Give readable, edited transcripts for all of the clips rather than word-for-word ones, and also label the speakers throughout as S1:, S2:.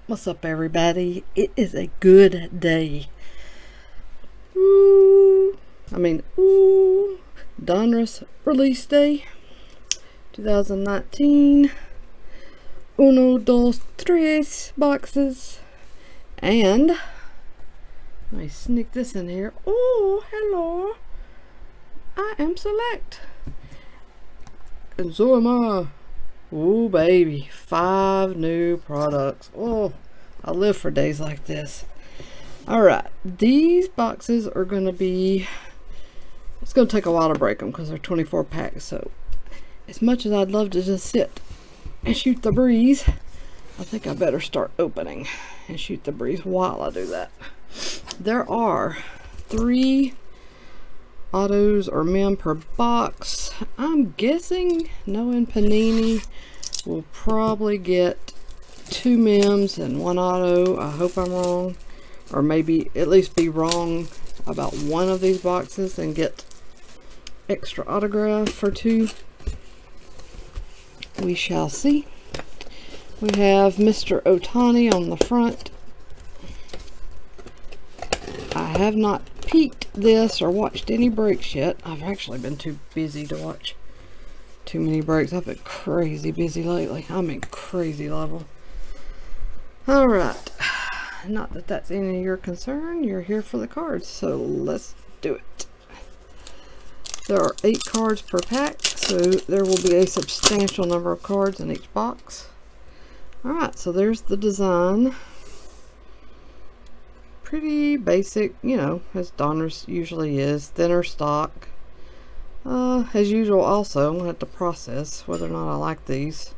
S1: What's up, everybody? It is a good day. Ooh, Donruss release day 2019. Uno, dos, tres boxes. And let me sneak this in here. Oh, hello. I am Select. And so am I. Ooh, baby. 5 new products. Oh, I live for days like this. Alright, these boxes are going to be... It's going to take a while to break them because they're 24 packs. So, as much as I'd love to just sit and shoot the breeze, I think I better start opening and shoot the breeze while I do that. There are 3 autos or mem per box. I'm guessing, knowing Panini, we'll probably get 2 mems and 1 auto. I hope I'm wrong, or maybe at least be wrong about one of these boxes and get extra autograph for 2. We shall see. We have Mr. Otani on the front. I have not peeked this or watched any breaks yet. I've actually been too busy to watch too many breaks. I've been crazy busy lately. I'm in crazy level. Alright, not that that's any of your concern. You're here for the cards, so let's do it. There are 8 cards per pack, so there will be a substantial number of cards in each box. Alright, so there's the design. Pretty basic, you know, as Donruss usually is. Thinner stock. As usual also, I'm going to have to process whether or not I like these.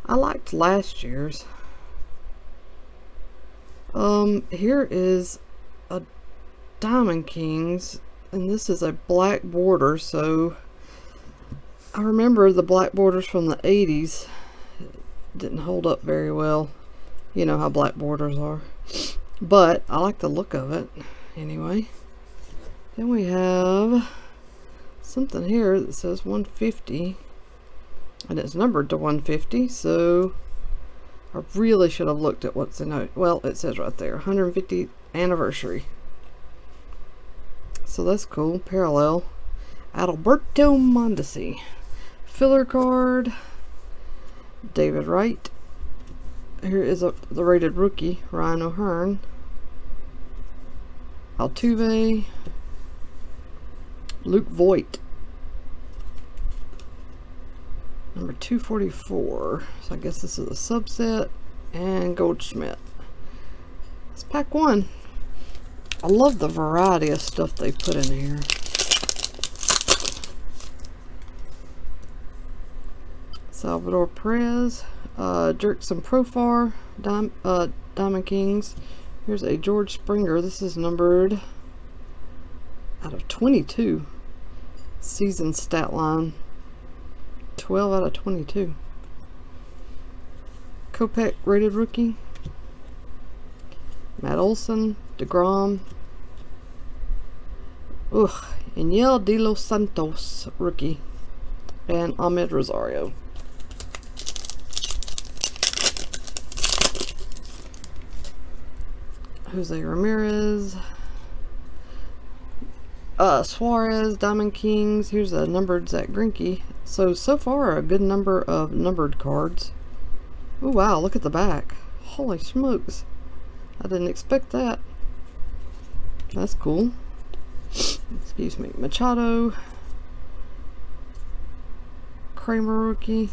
S1: I liked last year's. Here is a Diamond Kings, and this is a black border, so I remember the black borders from the 80s didn't hold up very well. You know how black borders are. But I like the look of it anyway. Then we have something here that says 150, and it's numbered to 150, so I really should have looked at what's in it. Well, it says right there 150th anniversary, so that's cool. Parallel Adalberto Mondesi, filler card, David Wright. Here is the rated rookie, Ryan O'Hearn, Altuve, Luke Voigt, number 244. So I guess this is a subset, and Goldschmidt. It's pack 1. I love the variety of stuff they put in here. Salvador Perez, Jerkson Profar, Diamond Kings. Here's a George Springer. This is numbered out of 22. Season stat line 12 out of 22. Kopech rated rookie. Matt Olson, DeGrom. Eniel De Los Santos rookie, and Ahmed Rosario. Jose Ramirez, Suarez, Diamond Kings. Here's a numbered Zach Greinke. So far a good number of numbered cards. Oh wow, look at the back. Holy smokes, I didn't expect that. That's cool. Excuse me. Machado, Kramer rookie,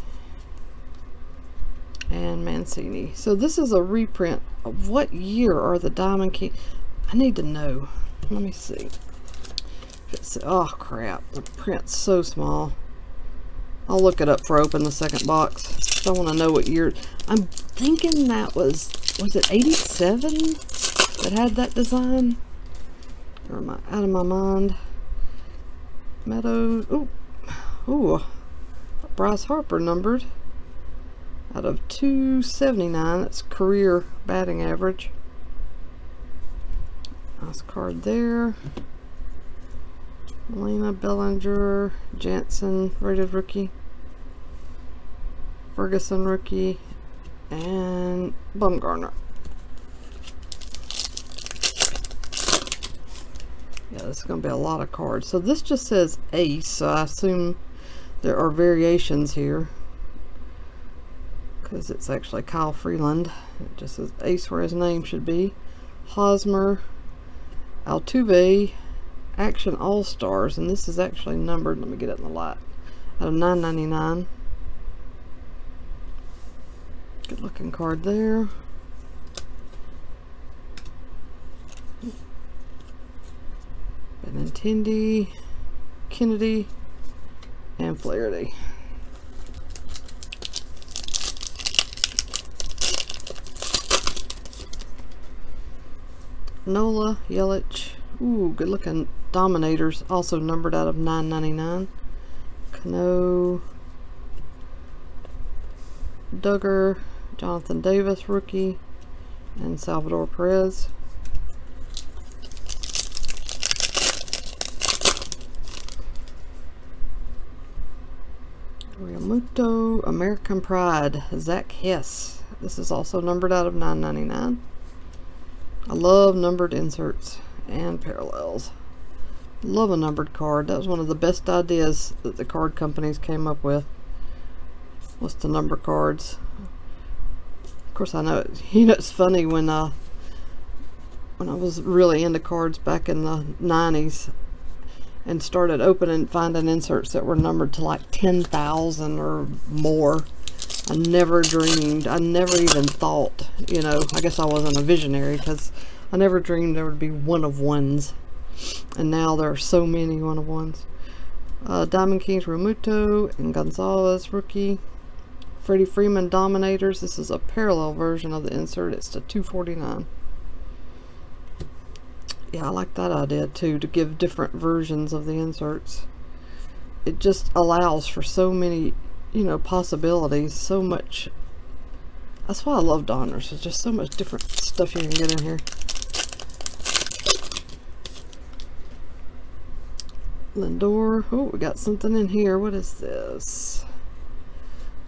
S1: and Mancini. So this is a reprint. What year are the Diamond Kings? I need to know. Let me see. Oh crap, the print's so small. I'll look it up for open the second box. I want to know what year. I'm thinking that was it 87 that had that design? Or am I out of my mind? Meadows. Ooh, Bryce Harper numbered out of 279. That's career batting average. Nice card there. Molina, Bellinger, Jansen rated rookie, Ferguson rookie, and Bumgarner. Yeah, this is going to be a lot of cards. So this just says Ace, so I assume there are variations here, because it's actually Kyle Freeland. It just says Ace where his name should be. Hosmer, Altuve, Action All-Stars, and this is actually numbered, let me get it in the light, out of $9.99. Good looking card there. Benintendi, Kennedy, and Flaherty. Nola, Yelich, ooh, good looking Dominators, also numbered out of $9.99. Cano, Duggar, Jonathan Davis, rookie, and Salvador Perez. Realmuto, American Pride, Zach Hess. This is also numbered out of $9.99. I love numbered inserts and parallels. Love a numbered card. That was one of the best ideas that the card companies came up with, was to number cards. Of course, I know it's funny when I was really into cards back in the 90s and started opening, finding inserts that were numbered to like 10,000 or more. I never dreamed, I never even thought, you know, I guess I wasn't a visionary because I never dreamed there would be one of ones. And now there are so many one of ones. Diamond Kings, Realmuto, and Gonzalez, rookie. Freddie Freeman, Dominators. This is a parallel version of the insert. It's to $2.49. Yeah, I like that idea too, to give different versions of the inserts. It just allows for so many, you know, possibilities, so much. That's why I love Donruss. There's just so much different stuff you can get in here. Lindor. Oh, we got something in here. What is this?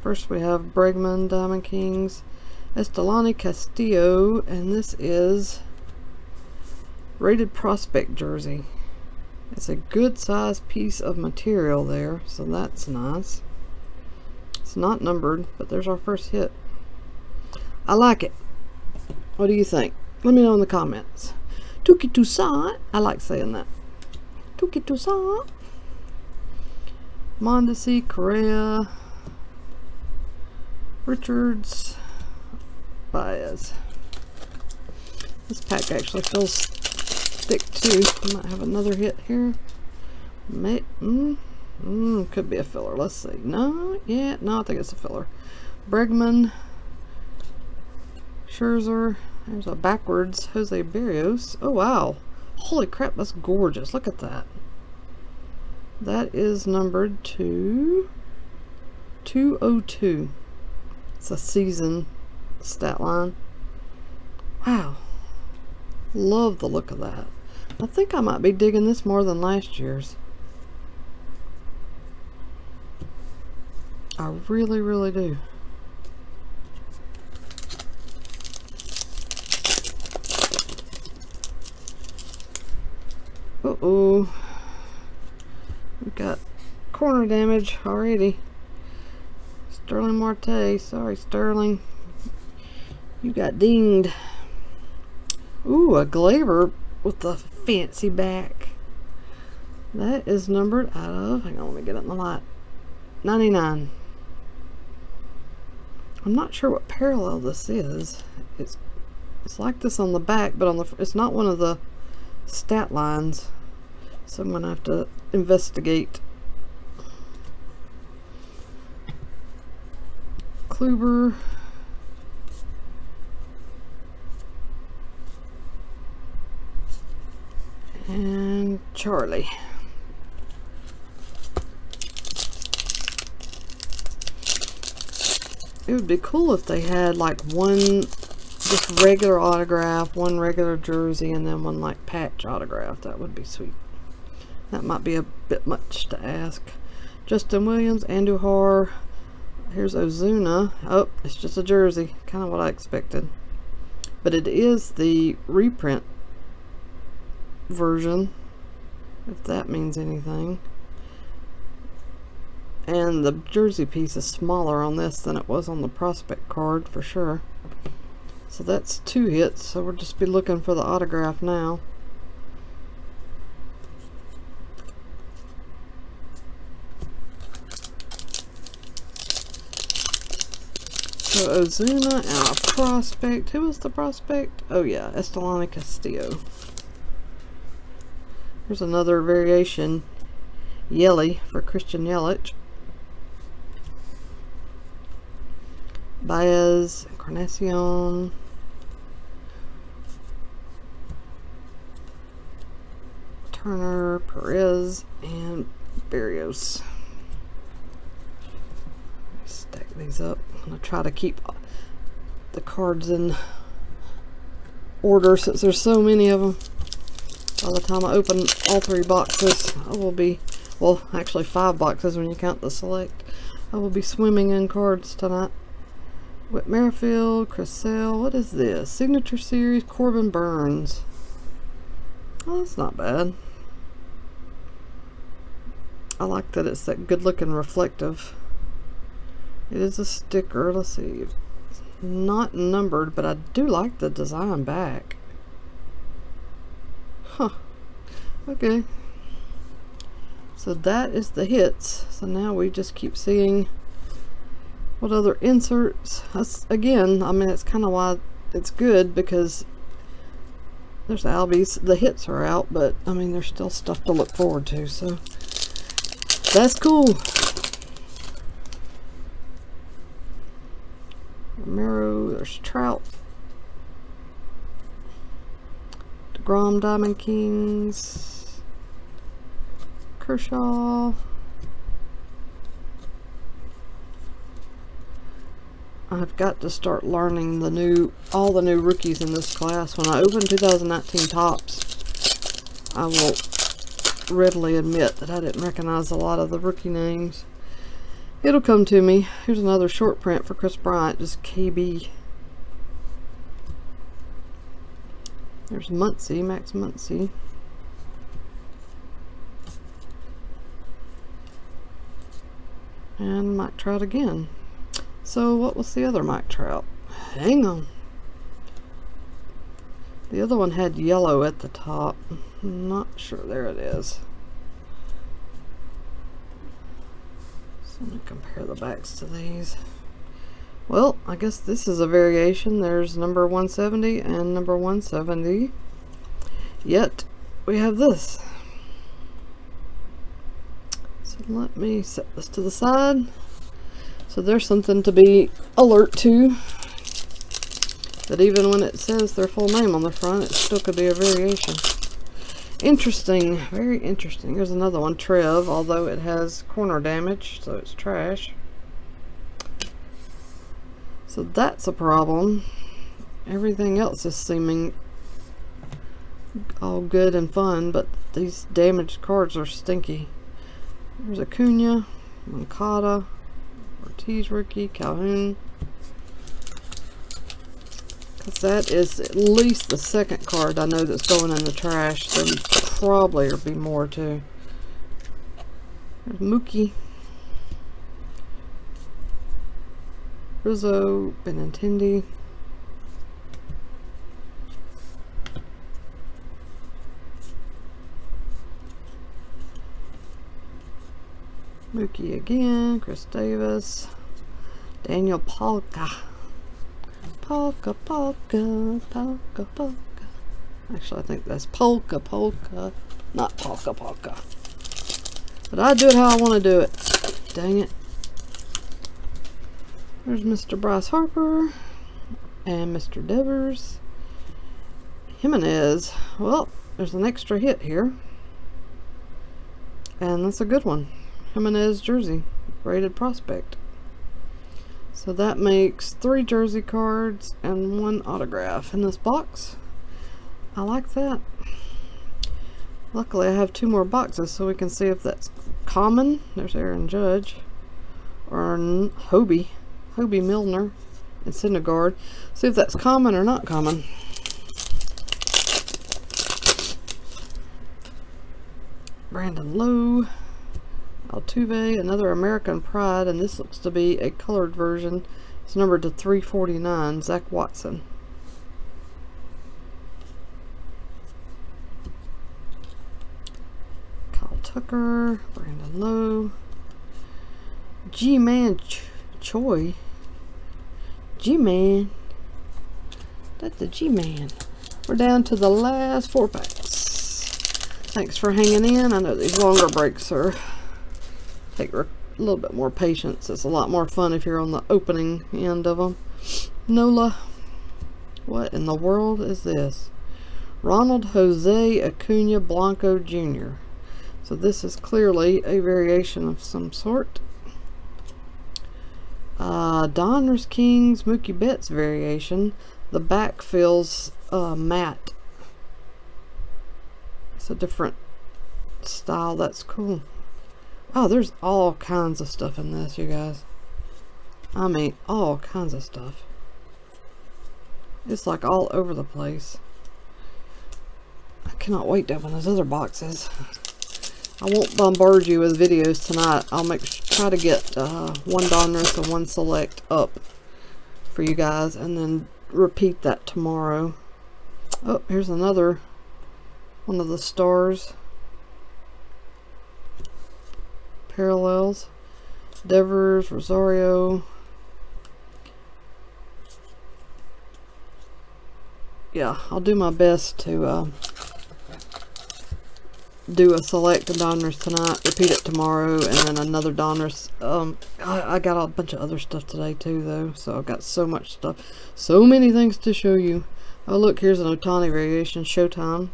S1: First we have Bregman, Diamond Kings, Estelani Castillo, and this is Rated Prospect jersey. It's a good size piece of material there, so that's nice. It's not numbered, but there's our first hit. I like it. What do you think? Let me know in the comments. Tuki Toussaint. I like saying that. Tuki Toussaint. Mondesi, Correa, Richards, Baez. This pack actually feels thick too. Might have another hit here. Could be a filler. Let's see. No, yeah, no, I think it's a filler. Bregman, Scherzer. There's a backwards Jose Berrios. Oh wow! Holy crap, that's gorgeous. Look at that. That is numbered to 202. It's a season stat line. Wow. Love the look of that. I think I might be digging this more than last year's. I really, really do. Uh-oh. We've got corner damage already. Sterling Marte. Sorry, Sterling. You got dinged. Ooh, a Glaber with the fancy back. That is numbered out of, hang on, let me get it in the light, 99. I'm not sure what parallel this is. It's like this on the back, but on the, it's not one of the stat lines. So I'm gonna have to investigate. Kluber. And Charlie. It would be cool if they had like one just regular autograph, one regular jersey, and then one like patch autograph. That would be sweet. That might be a bit much to ask. Justin Williams, Andujar. Here's Ozuna. Oh, it's just a jersey. Kind of what I expected. But it is the reprint version. if that means anything. And the jersey piece is smaller on this than it was on the prospect card for sure. So that's 2 hits, so we'll just be looking for the autograph now. So Ozuna and a prospect. Who was the prospect? Oh yeah, Estelani Castillo. Here's another variation. Yelly for Christian Yelich. Baez, Encarnacion. Turner, Perez, and Berrios. Stack these up. I'm going to try to keep the cards in order since there's so many of them. By the time I open all 3 boxes, I will be, well, actually 5 boxes when you count the select. I will be swimming in cards tonight. Whit Merrifield, Chris Sale, what is this? Signature Series, Corbin Burns. Oh, that's not bad. I like that it's that good looking reflective. It is a sticker. Let's see. It's not numbered, but I do like the design back. Huh. Okay. So that is the hits. So now we just keep seeing what other inserts. That's, again, I mean, it's kind of why it's good, because there's Albies. The hits are out, but I mean, there's still stuff to look forward to. So that's cool. Romero, there's Trout. DeGrom, Diamond Kings. Kershaw. I've got to start learning all the new rookies in this class. When I open 2019 Topps, I will readily admit that I didn't recognize a lot of the rookie names. It'll come to me. Here's another short print for Chris Bryant, just KB. There's Muncy, Max Muncy. And Mike Trout again. So what was the other Mike Trout? Hang on. The other one had yellow at the top. I'm not sure. There it is. So let me compare the backs to these. Well, I guess this is a variation. There's number 170 and number 170. Yet we have this. So let me set this to the side. So there's something to be alert to. That even when it says their full name on the front, it still could be a variation. Interesting. Very interesting. Here's another one, Trev, although it has corner damage, so it's trash. So that's a problem. Everything else is seeming all good and fun, but these damaged cards are stinky. There's Acuna, Moncada, Ortiz rookie, Calhoun. Because that is at least the second card I know that's going in the trash. There probably will be more too. There's Mookie. Rizzo, Benintendi. Mookie again, Chris Davis, Daniel Palka. Polka, polka, polka, polka. Actually, I think that's polka, polka, not polka, polka. But I do it how I want to do it. Dang it. There's Mr. Bryce Harper and Mr. Devers. Jimenez. Well, there's an extra hit here. And that's a good one. Jimenez jersey, rated prospect. So that makes 3 jersey cards and 1 autograph in this box. I like that. Luckily I have 2 more boxes so we can see if that's common. There's Aaron Judge. Or Hobie Milner and Syndergaard. See if that's common or not common. Brandon Lowe. Altuve, another American Pride, and this looks to be a colored version. It's numbered to 349. Zach Watson. Kyle Tucker, Brandon Lowe. G-Man Choi. G-Man. That's the G-Man. We're down to the last 4 packs. Thanks for hanging in. I know these longer breaks take a little bit more patience. It's a lot more fun if you're on the opening end of them. Nola. What in the world is this? Ronald Jose Acuna Blanco Jr. So this is clearly a variation of some sort. Donruss Kings Mookie Betts variation. The back feels matte. It's a different style. That's cool. Oh, there's all kinds of stuff in this, you guys. I mean, all kinds of stuff. It's like all over the place. I cannot wait to open those other boxes. I won't bombard you with videos tonight. I'll try to get one Donruss and one Select up for you guys, and then repeat that tomorrow. Oh, here's another one of the stars. Parallels. Devers, Rosario. Yeah, I'll do my best to do a Select and Donruss tonight, repeat it tomorrow, and then another Donruss. I got a bunch of other stuff today too, though, so I've got so much stuff. So many things to show you. Oh, look, here's an Ohtani variation, Showtime.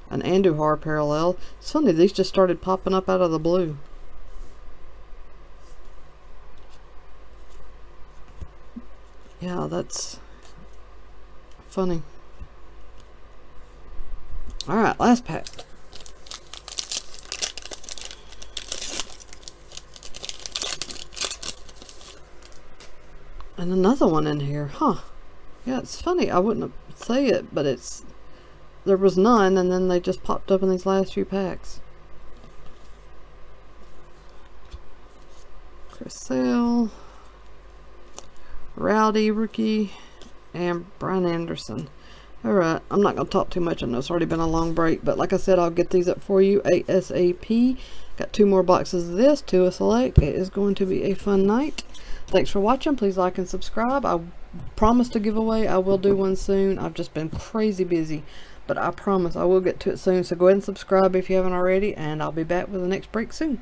S1: An Andujar parallel. It's funny, these just started popping up out of the blue. Yeah, that's funny. Alright, last pack. And another one in here, huh? Yeah, it's funny. I wouldn't say it, but there was none, and then they just popped up in these last few packs. Chris Sale, Rowdy rookie, and Brian Anderson. Alright, I'm not going to talk too much. I know it's already been a long break, but like I said, I'll get these up for you ASAP. Got 2 more boxes of this, 2 a Select. It is going to be a fun night. Thanks for watching. Please like and subscribe. I promise to give away. I will do one soon. I've just been crazy busy, but I promise I will get to it soon. So go ahead and subscribe if you haven't already, and I'll be back with the next break soon.